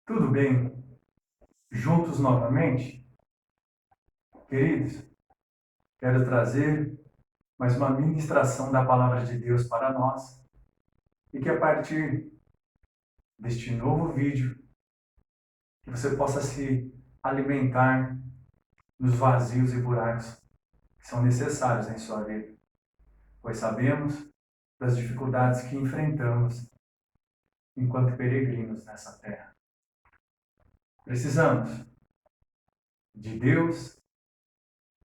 Tudo bem? Juntos novamente? Queridos, quero trazer mais uma ministração da Palavra de Deus para nós e que a partir deste novo vídeo que você possa se alimentar nos vazios e buracos que são necessários em sua vida, pois sabemos das dificuldades que enfrentamos enquanto peregrinos nessa terra. Precisamos de Deus,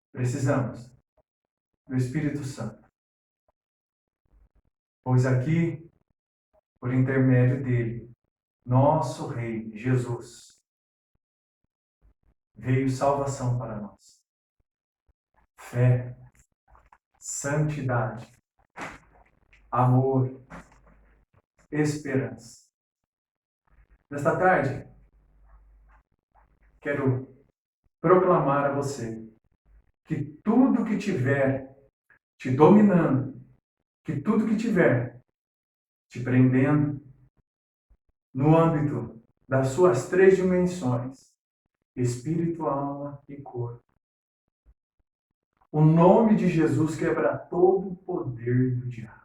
precisamos do Espírito Santo, pois aqui, por intermédio dele, nosso Rei Jesus, veio salvação para nós. Fé, santidade, amor, esperança. Nesta tarde, quero proclamar a você que tudo que tiver te dominando, que tudo que tiver te prendendo no âmbito das suas três dimensões, espírito, alma e corpo, o nome de Jesus quebra todo o poder do diabo.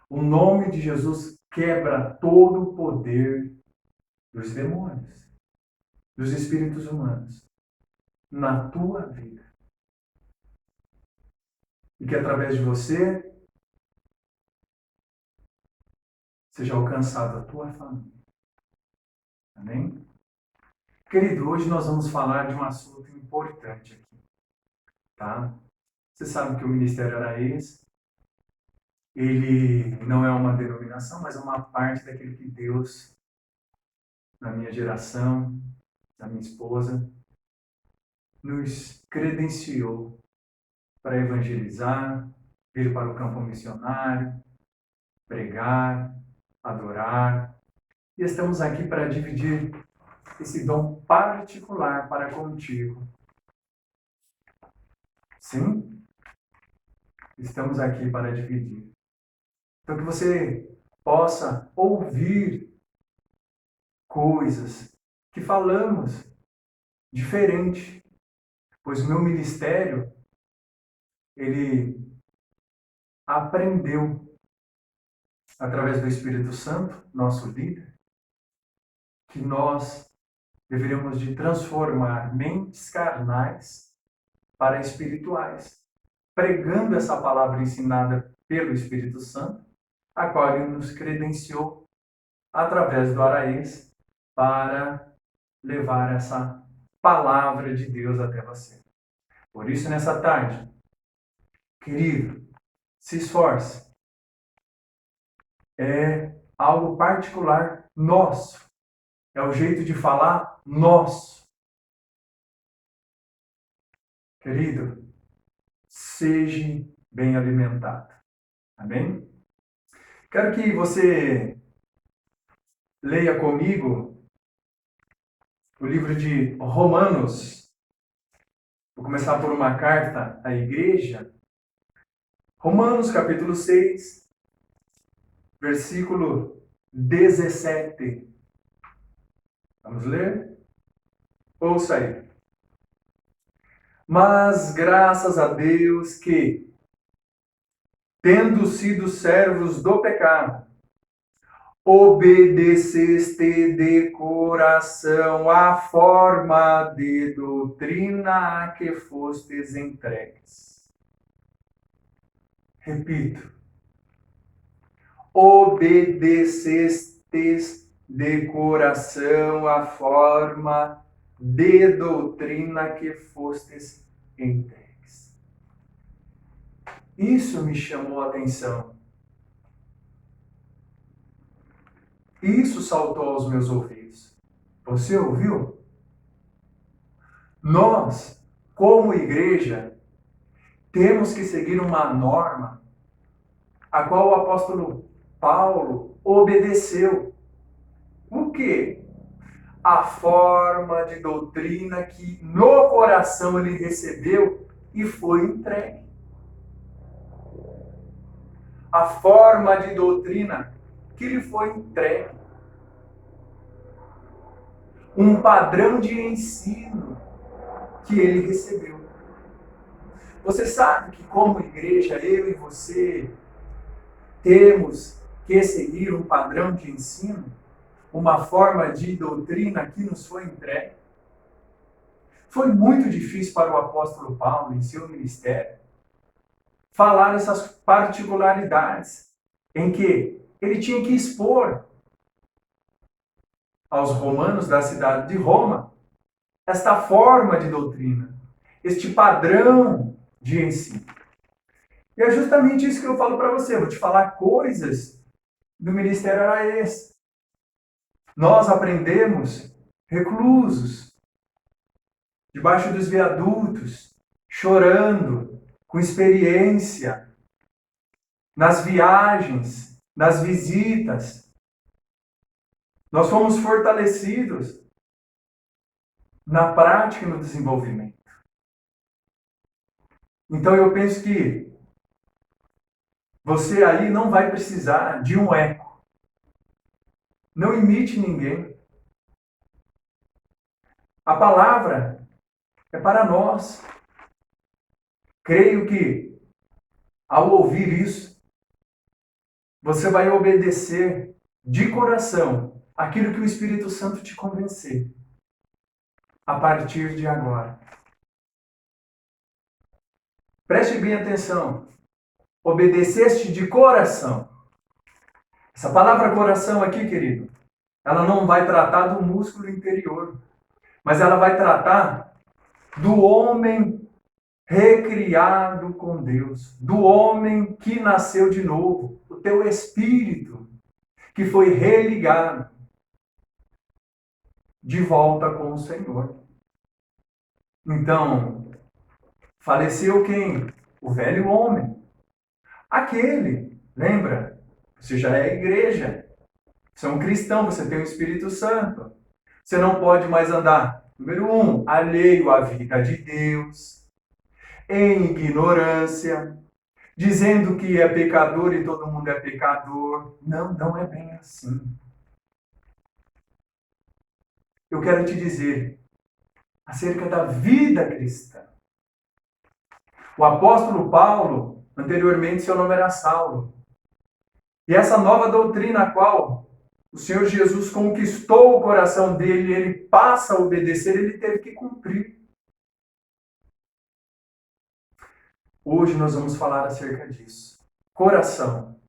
O nome de Jesus quebra todo o poder dos demônios, dos espíritos humanos, na tua vida. E que através de você seja alcançada a tua família. Amém? Querido, hoje nós vamos falar de um assunto importante aqui, tá? Você sabe que o Ministério Araês, ele não é uma denominação, mas é uma parte daquilo que Deus, na minha geração, da minha esposa, nos credenciou para evangelizar, vir para o campo missionário, pregar, adorar. E estamos aqui para dividir esse dom particular para contigo. Sim, estamos aqui para dividir. Então que você possa ouvir coisas que falamos diferente, pois o meu ministério, ele aprendeu através do Espírito Santo, nosso líder, que nós deveríamos de transformar mentes carnais para espirituais, pregando essa palavra ensinada pelo Espírito Santo, a qual ele nos credenciou através do Araês para levar essa palavra de Deus até você. Por isso, nessa tarde, querido, se esforce. É algo particular nosso. É o jeito de falar nosso. Querido, seja bem alimentado. Amém? Quero que você leia comigo o livro de Romanos. Vou começar por uma carta à igreja. Romanos, capítulo 6, versículo 17. Vamos ler? Ouça aí. Mas graças a Deus que, tendo sido servos do pecado, obedeceste de coração à forma de doutrina a que fostes entregues. Repito. Obedecestes de coração à forma de doutrina que fostes entregues. Isso me chamou a atenção. Isso saltou aos meus ouvidos. Você ouviu? Nós, como igreja, temos que seguir uma norma a qual o apóstolo Paulo obedeceu. O quê? A forma de doutrina que no coração ele recebeu e foi entregue. A forma de doutrina que lhe foi entregue. um padrão de ensino que ele recebeu. Você sabe que como igreja, eu e você temos que seguir um padrão de ensino, uma forma de doutrina que nos foi entregue. Foi muito difícil para o apóstolo Paulo, em seu ministério, falar essas particularidades em que ele tinha que expor aos romanos da cidade de Roma esta forma de doutrina, este padrão de ensino. E é justamente isso que eu falo para você. Eu vou te falar coisas do ministério era esse. Nós aprendemos reclusos, debaixo dos viadutos, chorando, com experiência, nas viagens, nas visitas. Nós fomos fortalecidos na prática e no desenvolvimento. Então eu penso que você aí não vai precisar de um eco. Não imite ninguém. A palavra é para nós. Creio que, ao ouvir isso, você vai obedecer de coração aquilo que o Espírito Santo te convencer a partir de agora. Preste bem atenção. Obedeceste de coração. Essa palavra coração aqui, querido, ela não vai tratar do músculo interior, mas ela vai tratar do homem recriado com Deus, do homem que nasceu de novo, o teu espírito que foi religado de volta com o Senhor. Então, faleceu quem? O velho homem. Aquele, lembra? Você já é igreja. Você é um cristão, você tem o Espírito Santo. Você não pode mais andar, número 1, alheio à vida de Deus, em ignorância, dizendo que é pecador e todo mundo é pecador. Não, não é bem assim. Eu quero te dizer acerca da vida cristã. O apóstolo Paulo, anteriormente seu nome era Saulo. E essa nova doutrina a qual o Senhor Jesus conquistou o coração dele, ele passa a obedecer, ele teve que cumprir. Hoje nós vamos falar acerca disso. Coração.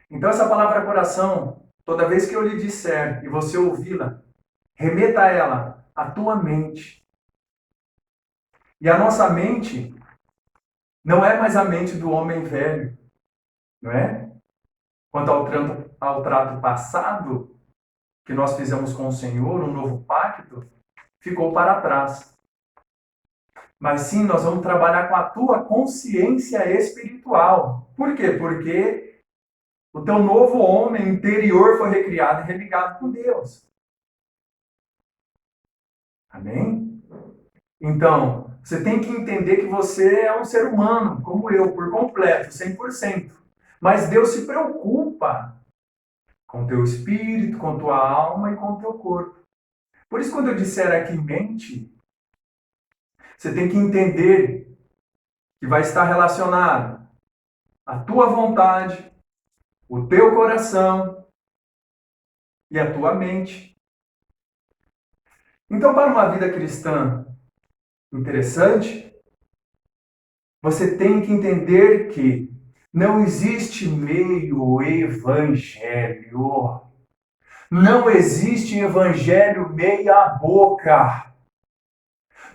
Então essa palavra coração, toda vez que eu lhe disser e você ouvi-la, remeta ela à tua mente. E a nossa mente não é mais a mente do homem velho, não é? Quanto ao trato passado que nós fizemos com o Senhor, um novo pacto, ficou para trás. Mas sim, nós vamos trabalhar com a tua consciência espiritual. Por quê? Porque o teu novo homem interior foi recriado e religado com Deus. Amém? Então, você tem que entender que você é um ser humano, como eu, por completo, 100%. Mas Deus se preocupa com teu espírito, com tua alma e com teu corpo. Por isso, quando eu disser aqui mente, você tem que entender que vai estar relacionado à tua vontade, o teu coração e a tua mente. Então, para uma vida cristã interessante, você tem que entender que não existe meio evangelho. Não existe evangelho meia boca.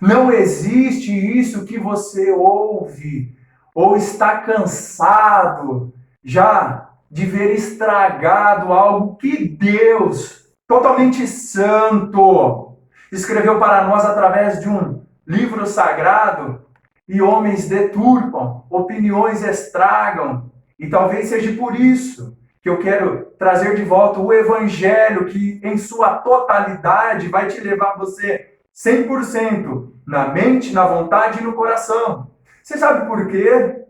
Não existe isso que você ouve ou está cansado já de ver estragado algo que Deus, totalmente santo, escreveu para nós através de um livro sagrado e homens deturpam, opiniões estragam. E talvez seja por isso que eu quero trazer de volta o evangelho que em sua totalidade vai te levar você 100% na mente, na vontade e no coração. Você sabe por quê?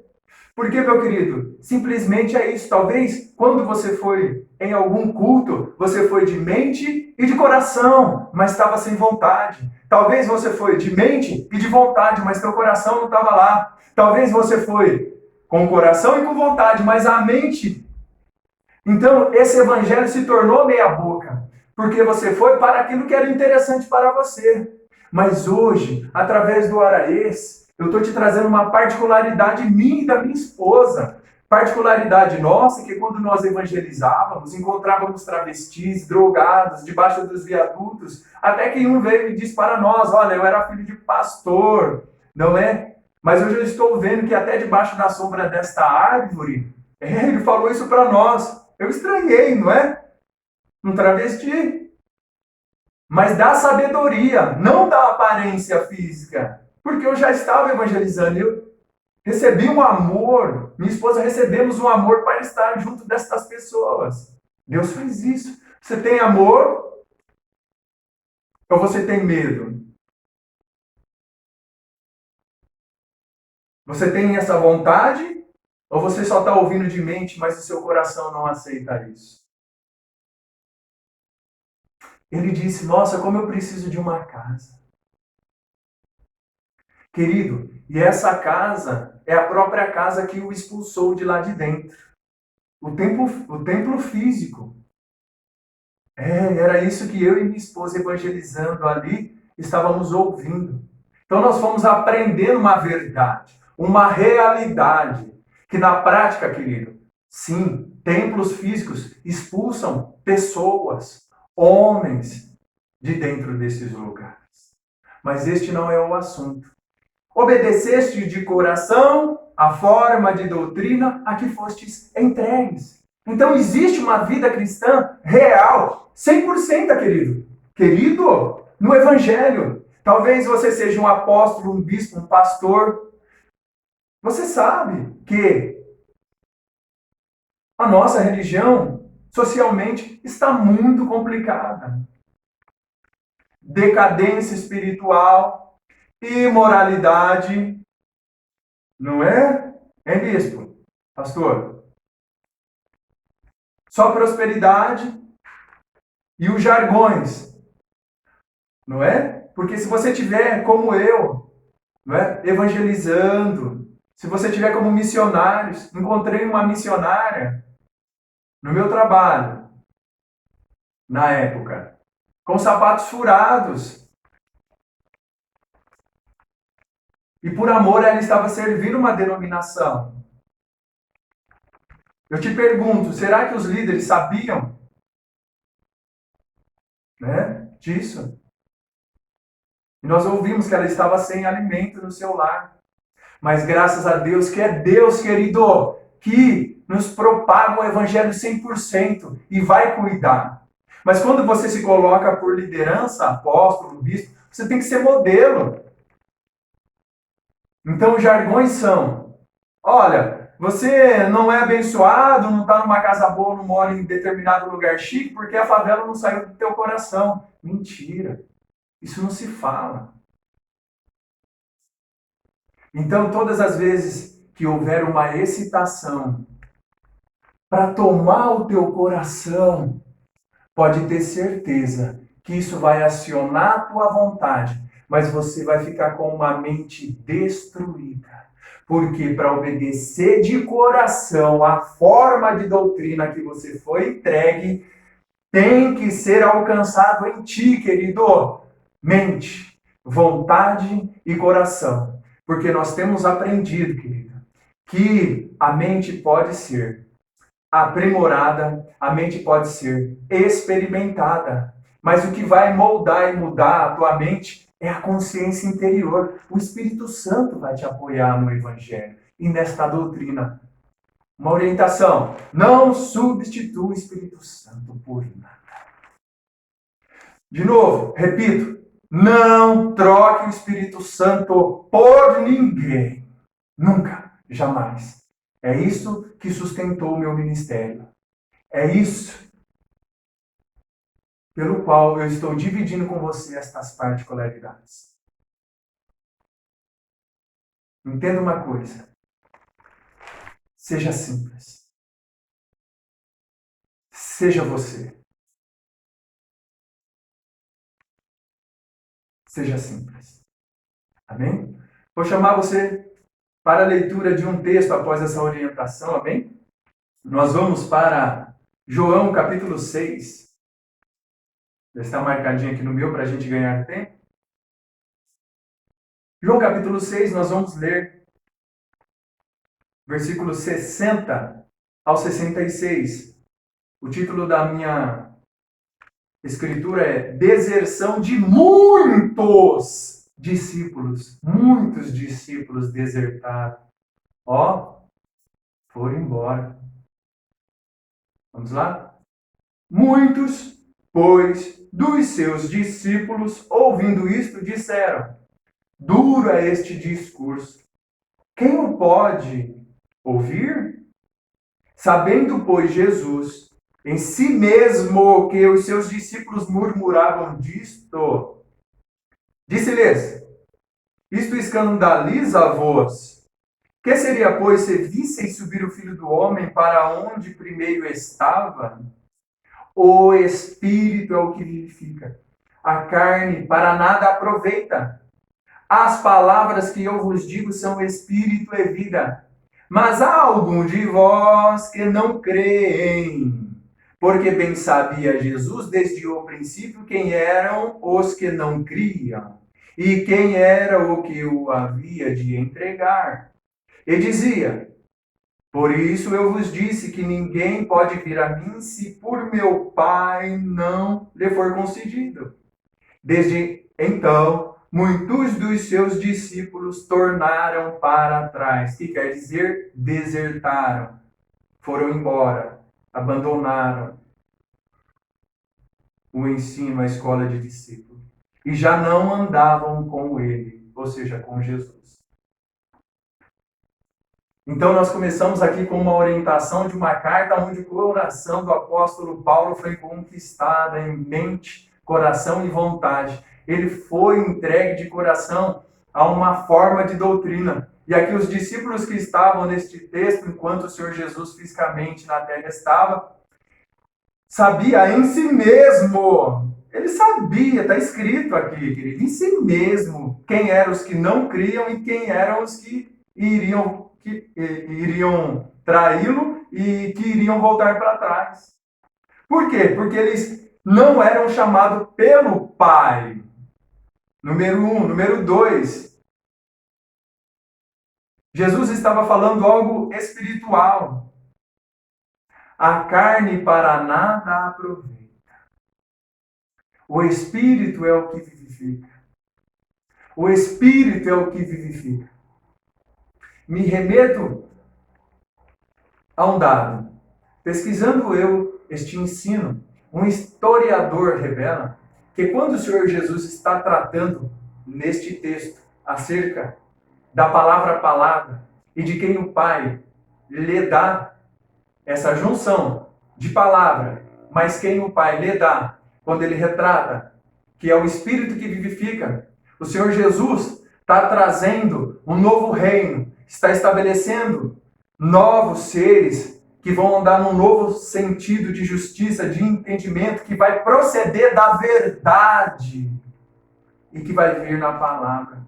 Por que, meu querido? Simplesmente é isso. Talvez quando você foi em algum culto, você foi de mente e de coração, mas estava sem vontade. Talvez você foi de mente e de vontade, mas teu coração não estava lá. Talvez você foi com o coração e com vontade, mas a mente. Então, esse evangelho se tornou meia boca, porque você foi para aquilo que era interessante para você. Mas hoje, através do Araês, eu estou te trazendo uma particularidade minha e da minha esposa. Particularidade nossa, que quando nós evangelizávamos, encontrávamos travestis, drogados, debaixo dos viadutos, até que um veio e disse para nós, olha, eu era filho de pastor, não é? Mas hoje eu estou vendo que até debaixo da sombra desta árvore, ele falou isso para nós. Eu estranhei, não é? Um travesti. Mas da sabedoria, não da aparência física. Porque eu já estava evangelizando, eu recebi um amor, minha esposa recebemos um amor para estar junto destas pessoas. Deus faz isso. Você tem amor ou você tem medo? Você tem essa vontade ou você só está ouvindo de mente, mas o seu coração não aceita isso? Ele disse, nossa, como eu preciso de uma casa. Querido, e essa casa é a própria casa que o expulsou de lá de dentro. O templo físico. Era isso que eu e minha esposa evangelizando ali estávamos ouvindo. Então nós fomos aprendendo uma verdade, uma realidade, que na prática, querido, sim, templos físicos expulsam pessoas, homens, de dentro desses lugares. Mas este não é o assunto. Obedeceste de coração a forma de doutrina a que fostes entregues. Então existe uma vida cristã real, 100%, querido. Querido, no Evangelho. Talvez você seja um apóstolo, um bispo, um pastor. Você sabe que a nossa religião, socialmente, está muito complicada. Decadência espiritual, imoralidade, não é? É, bispo? Pastor? Só prosperidade e os jargões, não é? Porque se você tiver como eu, não é? Evangelizando, se você tiver como missionários, encontrei uma missionária no meu trabalho, na época, com sapatos furados. E por amor ela estava servindo uma denominação. Eu te pergunto, será que os líderes sabiam, né, disso? E nós ouvimos que ela estava sem alimento no seu lar. Mas graças a Deus, que é Deus, querido, que nos propaga o evangelho 100% e vai cuidar. Mas quando você se coloca por liderança, apóstolo, bispo, você tem que ser modelo. Então, os jargões são, olha, você não é abençoado, não está numa casa boa, não mora em determinado lugar chique, porque a favela não saiu do teu coração. Mentira. Isso não se fala. Então, todas as vezes que houver uma excitação para tomar o teu coração, pode ter certeza que isso vai acionar a tua vontade, mas você vai ficar com uma mente destruída. Porque para obedecer de coração a forma de doutrina que você foi entregue, tem que ser alcançado em ti, querido. Mente, vontade e coração. Porque nós temos aprendido, querido, que a mente pode ser aprimorada, a mente pode ser experimentada. Mas o que vai moldar e mudar a tua mente é a consciência interior. O Espírito Santo vai te apoiar no Evangelho e nesta doutrina. Uma orientação: não substitua o Espírito Santo por nada. De novo, repito, não troque o Espírito Santo por ninguém. Nunca, jamais. É isso que sustentou o meu ministério. É isso pelo qual eu estou dividindo com você estas Seja simples. Seja você. Seja simples. Amém? Vou chamar você para a leitura de um texto após essa orientação, amém? Nós vamos para João capítulo 6. Já está marcadinho aqui no meu para a gente ganhar tempo. João capítulo 6, nós vamos ler versículos 60 ao 66. O título da minha escritura é Deserção de muitos discípulos. Muitos discípulos desertaram. Foram embora. Vamos lá? Muitos, pois, dos seus discípulos, ouvindo isto, disseram: duro é este discurso. Quem o pode ouvir? Sabendo, pois, Jesus em si mesmo que os seus discípulos murmuravam disto, disse-lhes: isto escandaliza-vos. Que seria, pois, se visseis subir o Filho do Homem para onde primeiro estava? O Espírito é o que vivifica. A carne para nada aproveita. As palavras que eu vos digo são Espírito e vida. Mas há algum de vós que não creem. Porque bem sabia Jesus desde o princípio quem eram os que não criam e quem era o que o havia de entregar. E dizia: por isso eu vos disse que ninguém pode vir a mim se por meu Pai não lhe for concedido. Desde então, muitos dos seus discípulos tornaram para trás, que quer dizer desertaram, foram embora, abandonaram o ensino, a escola de discípulos, e já não andavam com ele, ou seja, com Jesus. Então nós começamos aqui com uma orientação de uma carta onde o coração do apóstolo Paulo foi conquistado em mente, coração e vontade. Ele foi entregue de coração a uma forma de doutrina. E aqui os discípulos que estavam neste texto, enquanto o Senhor Jesus fisicamente na terra estava, sabia em si mesmo. Ele sabia, está escrito aqui, querido, em si mesmo, quem eram os que não criam e quem eram os que iriam traí-lo e que iriam voltar para trás. Por quê? Porque eles não eram chamados pelo Pai. Número 1. Número 2. Jesus estava falando algo espiritual. A carne para nada aproveita. O Espírito é o que vivifica. O Espírito é o que vivifica. Me remeto a um dado. Pesquisando eu este ensino, um historiador revela que quando o Senhor Jesus está tratando neste texto acerca da palavra a palavra e de quem o Pai lhe dá essa junção de palavra, mas quem o Pai lhe dá, quando ele retrata que é o Espírito que vivifica, o Senhor Jesus está trazendo um novo reino, está estabelecendo novos seres que vão andar num novo sentido de justiça, de entendimento, que vai proceder da verdade e que vai vir na palavra.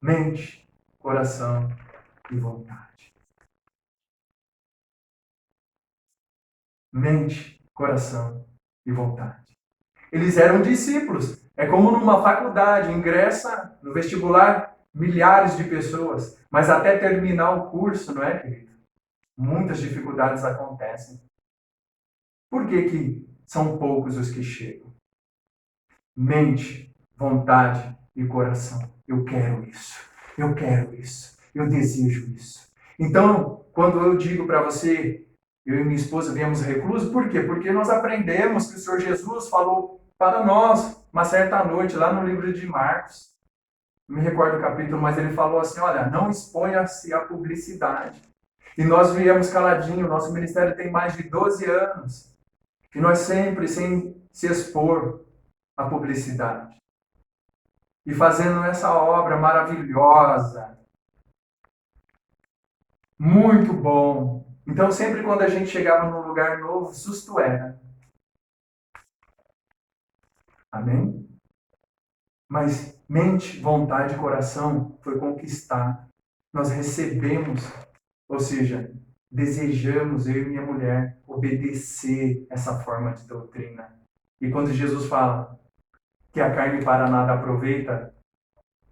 Mente, coração e vontade. Mente, coração e vontade. Eles eram discípulos. É como numa faculdade, ingressa no vestibular milhares de pessoas, mas até terminar o curso, não é, querido? Muitas dificuldades acontecem. Por que são poucos os que chegam? Mente, vontade e coração. Eu quero isso. Eu quero isso. Eu desejo isso. Então, quando eu digo para você, eu e minha esposa viemos reclusos, por quê? Porque nós aprendemos que o Senhor Jesus falou para nós uma certa noite, lá no livro de Marcos. Não me recordo o capítulo, mas ele falou assim, olha, não exponha-se à publicidade. E nós viemos caladinho, nosso ministério tem mais de 12 anos. E nós sempre sem se expor à publicidade. e fazendo essa obra maravilhosa. Muito bom. Então, sempre quando a gente chegava num lugar novo, susto era. Amém? Mas mente, vontade e coração foi conquistado. Nós recebemos, ou seja, desejamos, eu e minha mulher, obedecer essa forma de doutrina. E quando Jesus fala que a carne para nada aproveita,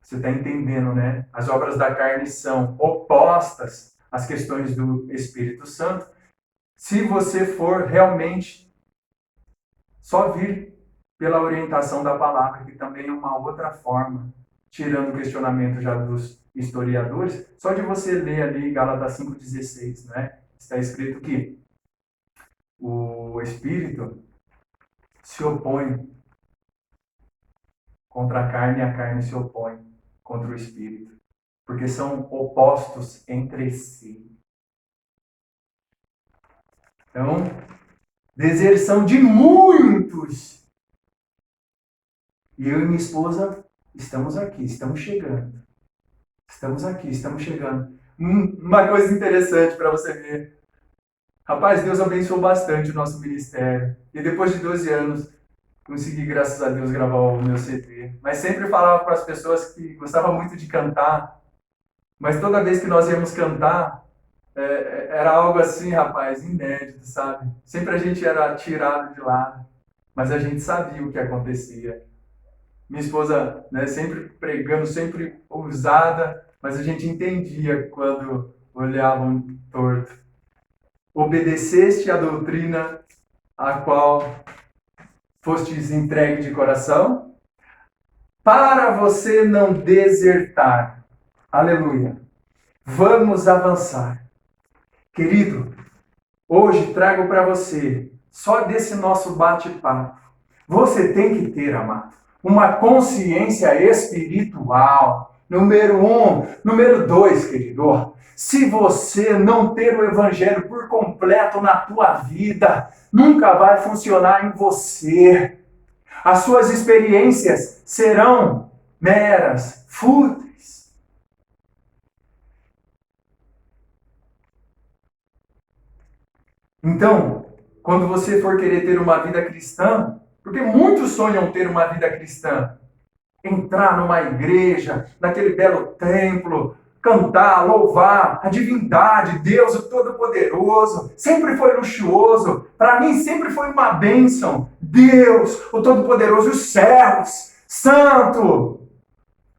você está entendendo, né? As obras da carne são opostas às questões do Espírito Santo. Se você for realmente só vir pela orientação da palavra, que também é uma outra forma, tirando o questionamento já dos historiadores, só de você ler ali Gálatas 5,16, né? Está escrito que o Espírito se opõe contra a carne e a carne se opõe contra o Espírito, porque são opostos entre si. Então, deserção de muitos. E eu e minha esposa estamos aqui, estamos chegando. Estamos aqui, estamos chegando. Uma coisa interessante para você ver. Rapaz, Deus abençoou bastante o nosso ministério. E depois de 12 anos, consegui, graças a Deus, gravar o meu CD. Mas sempre falava para as pessoas que gostava muito de cantar. Mas toda vez que nós íamos cantar, era algo assim, rapaz, inédito, sabe? Sempre a gente era tirado de lado. Mas a gente sabia o que acontecia. Minha esposa, né, sempre pregando, sempre ousada, mas a gente entendia quando olhavam torto. Obedeceste à doutrina a qual fostes entregue de coração, para você não desertar. Aleluia. Vamos avançar. Querido, hoje trago para você, só desse nosso bate-papo, você tem que ter, amado, uma consciência espiritual. Número 1. Número 2, querido. Se você não ter o evangelho por completo na tua vida, nunca vai funcionar em você. As suas experiências serão meras, fúteis. Então, quando você for querer ter uma vida cristã, porque muitos sonham ter uma vida cristã, entrar numa igreja, naquele belo templo, cantar, louvar a divindade, Deus o Todo-Poderoso, sempre foi luxuoso, para mim sempre foi uma bênção, Deus o Todo-Poderoso, os céus, santo,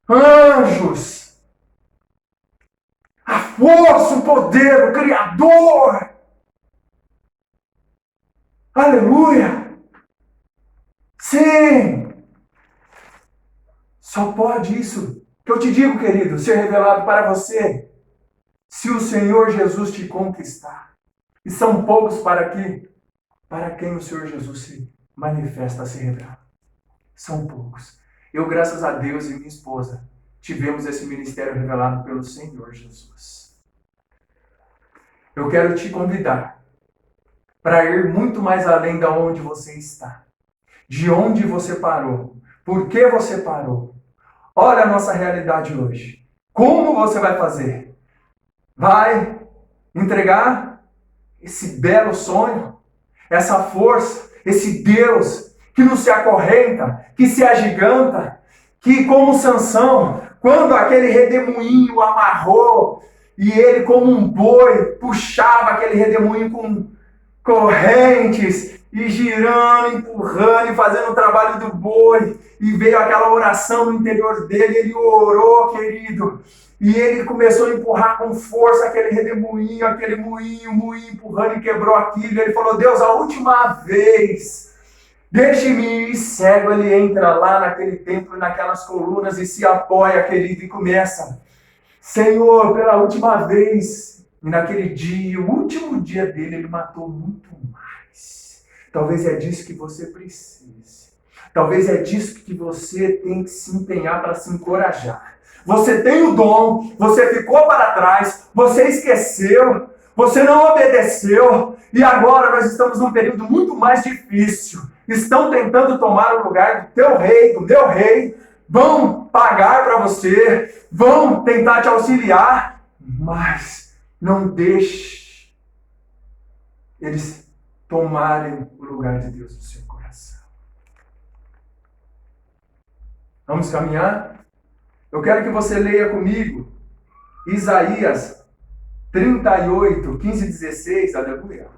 anjos, a força, o poder, o Criador, aleluia, sim, só pode isso que eu te digo, querido, ser revelado para você, se o Senhor Jesus te conquistar. E são poucos para quem o Senhor Jesus se manifesta, se revela. São poucos. Eu, graças a Deus e minha esposa, tivemos esse ministério revelado pelo Senhor Jesus. Eu quero te convidar para ir muito mais além de onde você está, de onde você parou, por que você parou. Olha a nossa realidade hoje. Como você vai fazer? Vai entregar esse belo sonho, essa força, esse Deus que não se acorrenta, que se agiganta, que como Sansão, quando aquele redemoinho amarrou e ele como um boi puxava aquele redemoinho com correntes e girando, empurrando e fazendo o trabalho do boi, e veio aquela oração no interior dele, ele orou, querido, e ele começou a empurrar com força aquele redemoinho, aquele moinho empurrando e quebrou aquilo, e ele falou, Deus, a última vez, deixe-me ir cego. Ele entra lá naquele templo, naquelas colunas e se apoia, querido, e começa, Senhor, pela última vez, e naquele dia, o último dia dele, ele matou muito mais. Talvez é disso que você precise. Talvez é disso que você tem que se empenhar para se encorajar. Você tem o dom, você ficou para trás, você esqueceu, você não obedeceu, e agora nós estamos num período muito mais difícil. Estão tentando tomar o lugar do teu rei, do meu rei, vão pagar para você, vão tentar te auxiliar, mas não deixe eles tomarem o lugar de Deus no seu coração. Vamos caminhar? Eu quero que você leia comigo Isaías 38, 15 e 16, aleluia.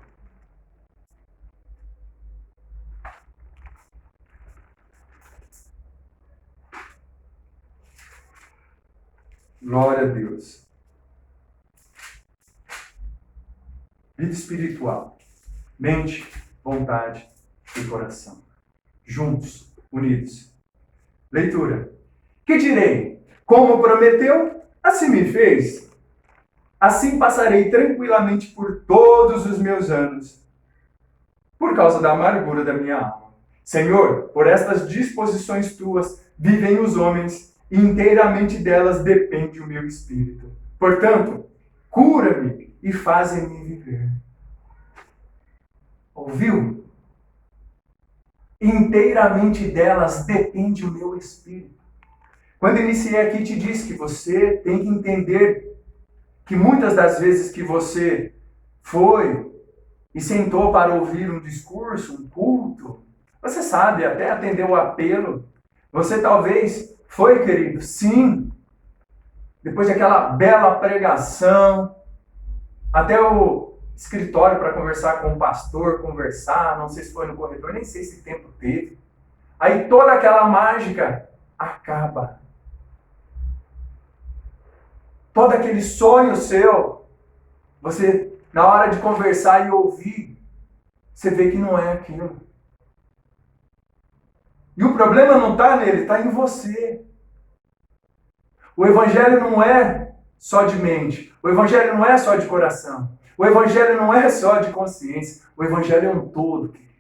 Glória a Deus. Vida espiritual. Mente, vontade e coração. Juntos, unidos. Leitura. Que direi? Como prometeu, assim me fez. Assim passarei tranquilamente por todos os meus anos, por causa da amargura da minha alma. Senhor, por estas disposições tuas vivem os homens, e inteiramente delas depende o meu espírito. Portanto, cura-me e faze-me viver. Ouviu? Inteiramente delas depende o meu espírito. Quando iniciei aqui, te disse que você tem que entender que muitas das vezes que você foi e sentou para ouvir um discurso, um culto, você sabe, até atendeu o apelo, você talvez foi, querido, sim, depois daquela bela pregação, até o escritório para conversar com o pastor, conversar, não sei se foi no corredor, nem sei se tempo teve. Aí toda aquela mágica acaba. Todo aquele sonho seu, você, na hora de conversar e ouvir, você vê que não é aquilo. E o problema não está nele, está em você. O evangelho não é só de mente. O evangelho não é só de coração. O evangelho não é só de consciência. O evangelho é um todo, querido.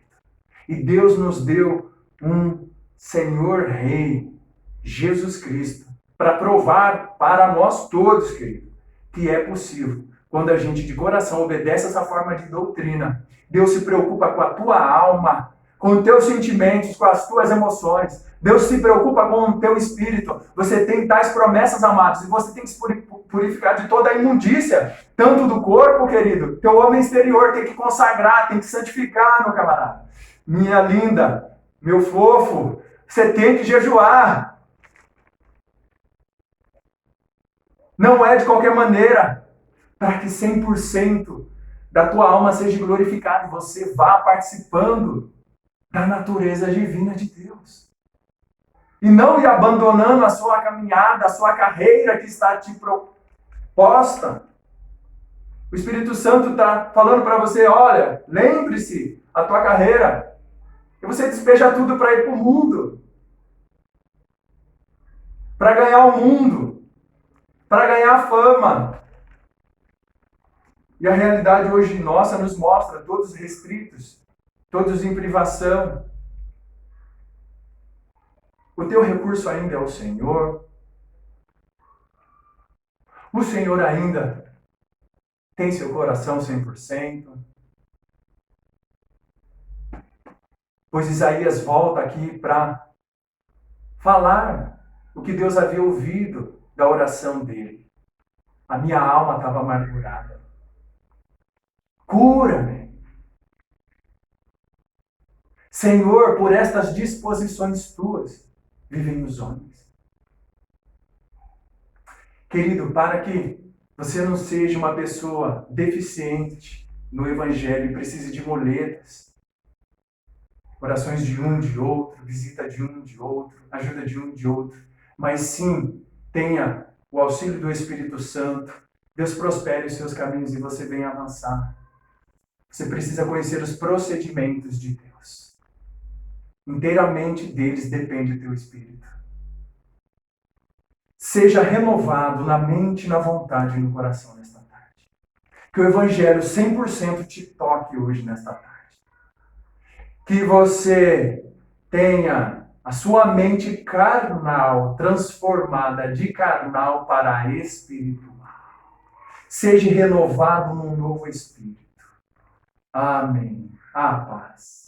E Deus nos deu um Senhor Rei, Jesus Cristo, para provar para nós todos, querido, que é possível. Quando a gente de coração obedece essa forma de doutrina, Deus se preocupa com a tua alma, com os teus sentimentos, com as tuas emoções. Deus se preocupa com o teu espírito. Você tem tais promessas, amados, e você tem que se purificar de toda a imundícia, tanto do corpo, querido, teu homem exterior tem que consagrar, tem que santificar, meu camarada. Minha linda, meu fofo, você tem que jejuar. Não é de qualquer maneira, para que 100% da tua alma seja glorificada e você vá participando da natureza divina de Deus. E não ir abandonando a sua caminhada, a sua carreira que está te proposta. O Espírito Santo está falando para você, olha, lembre-se, a tua carreira. E você despeja tudo para ir para o mundo. Para ganhar o mundo. Para ganhar fama. E a realidade hoje nossa nos mostra todos restritos, todos em privação. O teu recurso ainda é o Senhor. O Senhor ainda tem seu coração 100%. Pois Isaías volta aqui para falar o que Deus havia ouvido da oração dele. A minha alma estava amargurada. Cura-me. Senhor, por estas disposições tuas, vivem os homens. Querido, para que você não seja uma pessoa deficiente no Evangelho e precise de muletas, orações de um, de outro, visita de um, de outro, ajuda de um, de outro, mas sim tenha o auxílio do Espírito Santo, Deus prospere os seus caminhos e você venha avançar. Você precisa conhecer os procedimentos de Deus. Inteiramente deles depende o teu espírito. Seja renovado na mente, na vontade e no coração nesta tarde. Que o Evangelho 100% te toque hoje nesta tarde. Que você tenha a sua mente carnal transformada de carnal para espiritual. Seja renovado num novo espírito. Amém. A paz.